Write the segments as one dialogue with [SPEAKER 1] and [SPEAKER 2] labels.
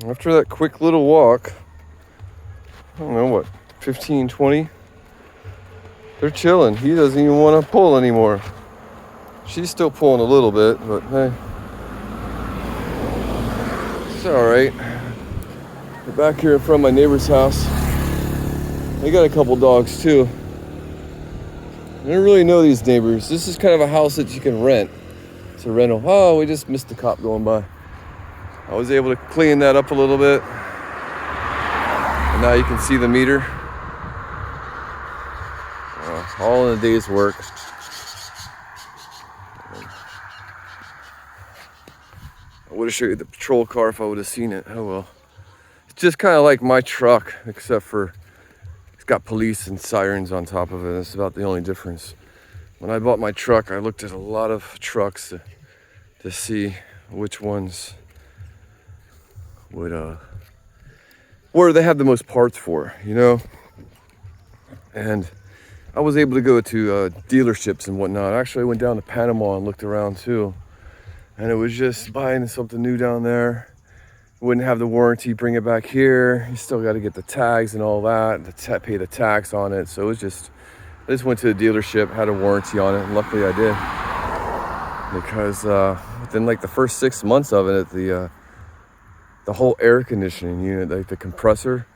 [SPEAKER 1] After that quick little walk, I don't know what, 15, 20, they're chilling. He doesn't even want to pull anymore. She's still pulling a little bit, but hey, it's all right. We're back here in front of my neighbor's house. They got a couple dogs too. I don't really know these neighbors. This is kind of a house that you can rent. It's a rental. Oh, we just missed the cop going by. I was able to clean that up a little bit. And now you can see the meter. All in a day's work. I would have showed you the patrol car if I would have seen it. Oh well. It's just kind of like my truck, except for it's got police and sirens on top of it. That's about the only difference. When I bought my truck, I looked at a lot of trucks to see which ones would where they have the most parts for, you know. And I was able to go to dealerships and whatnot. Actually, I went down to Panama and looked around too. And it was just buying something new down there. Wouldn't have the warranty, bring it back here. You still got to get the tags and all that, pay the tax on it. So it was just, I just went to the dealership, had a warranty on it, and luckily I did. Because within like the first 6 months of it, the whole air conditioning unit, like the compressor,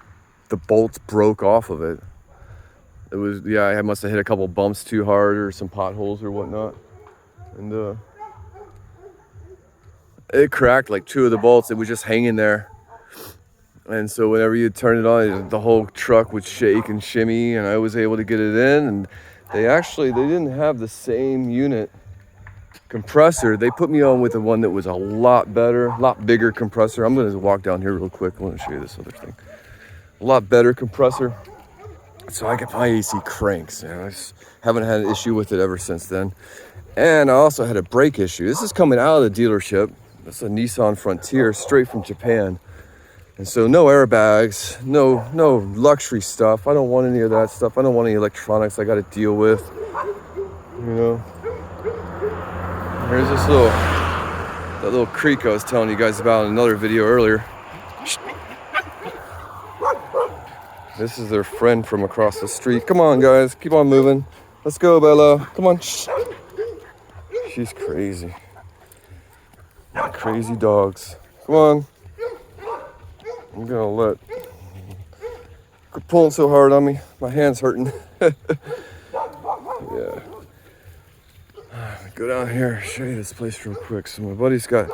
[SPEAKER 1] the bolts broke off of it. It was, yeah, I must have hit a couple bumps too hard or some potholes or whatnot. And it cracked like 2 of the bolts. It was just hanging there. And so whenever you turn it on, the whole truck would shake and shimmy, and I was able to get it in. And they didn't have the same unit compressor. They put me on with the one that was a lot better, a lot bigger compressor. I'm going to walk down here real quick. I want to show you this other thing. A lot better compressor. So I get my AC cranks. And I just haven't had an issue with it ever since then. And I also had a brake issue. This is coming out of the dealership. It's a Nissan Frontier straight from Japan. And so no airbags, no luxury stuff. I don't want any of that stuff. I don't want any electronics I got to deal with. You know. Here's this little creek I was telling you guys about in another video earlier. This is their friend from across the street. Come on, guys, keep on moving. Let's go, Bella. Come on. She's crazy. Crazy dogs. Come on. I'm gonna let. Quit pulling so hard on me. My hand's hurting. Yeah. Go down here, show you this place real quick. So my buddy's got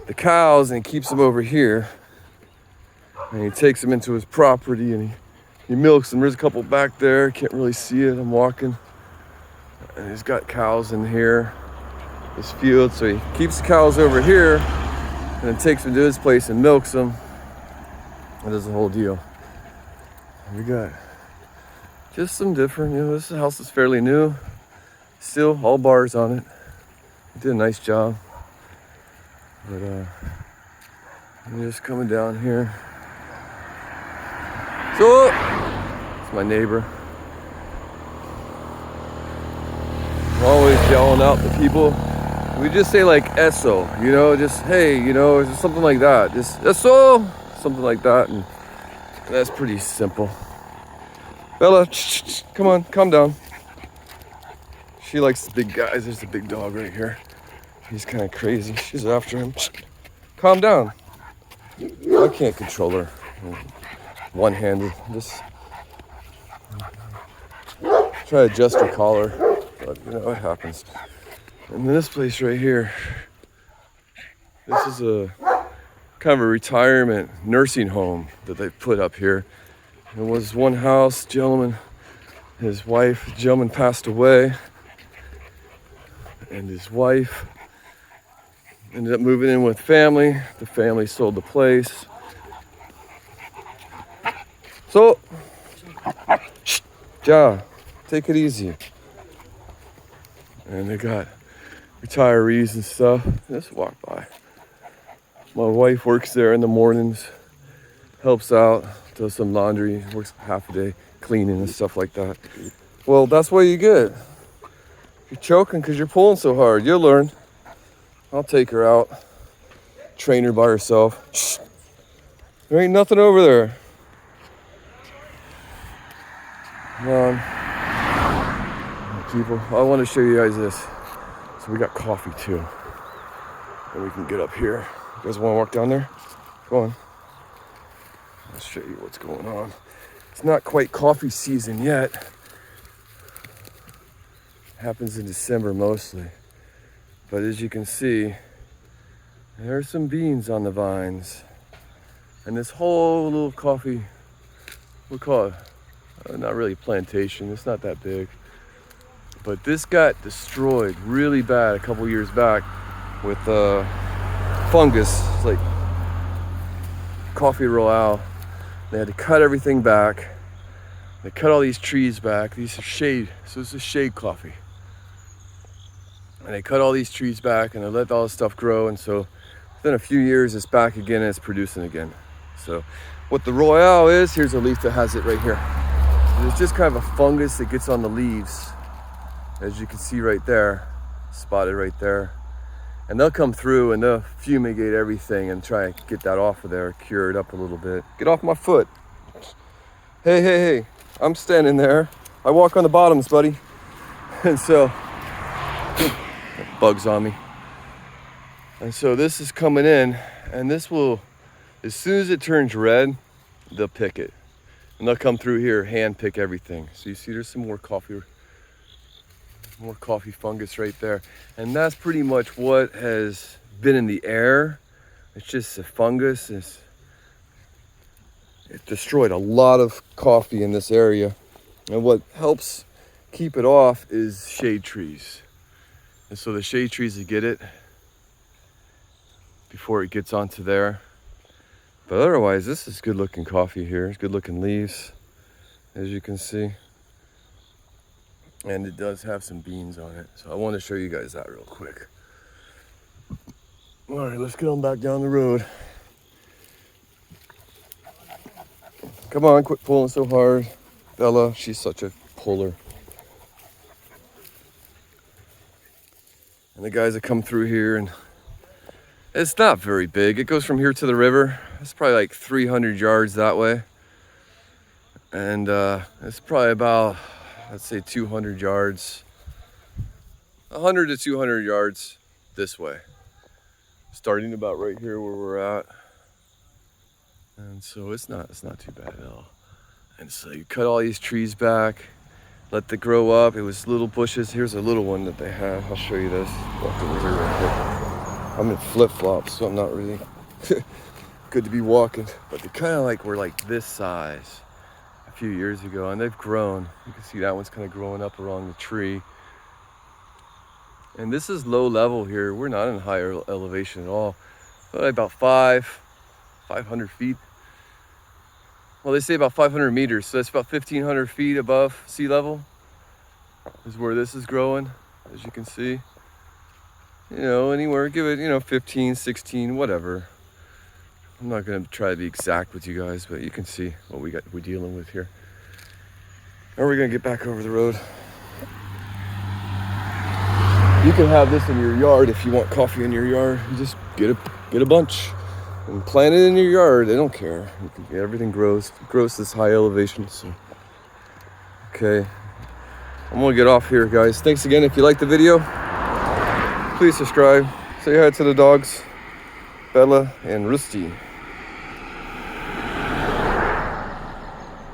[SPEAKER 1] the cows and he keeps them over here. And he takes them into his property and he milks them. There's a couple back there. Can't really see it. I'm walking. And he's got cows in here. This field, so he keeps the cows over here and then takes them to his place and milks them. And does the whole deal. We got just some different, you know, this house is fairly new. Still all bars on it. He did a nice job. But I'm just coming down here. So it's my neighbor. I'm always yelling out to people. We just say like eso, you know, just hey, you know, just something like that. Just eso, something like that, and that's pretty simple. Bella, come on, calm down. She likes the big guys. There's the big dog right here. He's kind of crazy. She's after him. Calm down. I can't control her one-handed. Just try to adjust her collar, but you know, it happens. And this place right here, this is a kind of a retirement nursing home that they put up here. It was one house, gentleman, his wife, the gentleman passed away, and his wife ended up moving in with family. The family sold the place. So, Ja, take it easy. And they got retirees and stuff. Just walk by. My wife works there in the mornings, helps out, does some laundry, works half a day cleaning and stuff like that. Well, that's what you get. You're choking because you're pulling so hard. You'll learn. I'll take her out, train her by herself. There ain't nothing over there. Come on. People, I want to show you guys this. So we got coffee too. And we can get up here. You guys want to walk down there? Go on. I'll show you what's going on. It's not quite coffee season yet. It happens in December mostly. But as you can see, there are some beans on the vines. And this whole little coffee, we'll call it, not really plantation, it's not that big. But this got destroyed really bad a couple years back with fungus, like coffee royale. They had to cut everything back. They cut all these trees back. These are shade, so this is shade coffee. And they cut all these trees back and they let all this stuff grow. And so within a few years, it's back again and it's producing again. So what the royale is, here's a leaf that has it right here. It's just kind of a fungus that gets on the leaves. As you can see right there, spotted right there. And they'll come through and they'll fumigate everything and try and get that off of there, cure it up a little bit. Get off my foot. Hey, hey, hey, I'm standing there. I walk on the bottoms, buddy. And so, bugs on me. And so this is coming in, and this will, as soon as it turns red, they'll pick it. And they'll come through here, hand pick everything. So you see there's some more coffee fungus right there. And that's pretty much what has been in the air. It's just a fungus. It destroyed a lot of coffee in this area. And what helps keep it off is shade trees. And so the shade trees will get it before it gets onto there. But otherwise, this is good looking coffee here. It's good looking leaves, as you can see. And it does have some beans on it. So I want to show you guys that real quick. All right, let's get on back down the road. Come on, quit pulling so hard. Bella, she's such a puller. And the guys that come through here, and it's not very big. It goes from here to the river. It's probably like 300 yards that way. And it's probably about, let's say 200 yards, 100 to 200 yards this way. Starting about right here where we're at. And so it's not too bad at all. And so you cut all these trees back, let them grow up. It was little bushes. Here's a little one that they have. I'll show you this. Walk over here real quick. I'm in flip-flops, so I'm not really good to be walking. But they kind of like were like this size a few years ago, and they've grown. You can see that one's kind of growing up along the tree. And this is low level here. We're not in higher elevation at all. But about 500 feet. Well, they say about 500 meters, so that's about 1,500 feet above sea level is where this is growing, as you can see. You know, anywhere, give it, 15, 16, whatever. I'm not gonna try to be exact with you guys, but you can see what we're dealing with here. Now we're gonna get back over the road. You can have this in your yard if you want coffee in your yard. You just get a bunch and plant it in your yard. They don't care. Everything grows this high elevation. So, okay, I'm gonna get off here, guys. Thanks again. If you like the video, please subscribe. Say hi to the dogs, Bella and Rusty.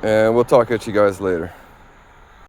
[SPEAKER 1] And we'll talk at you guys later.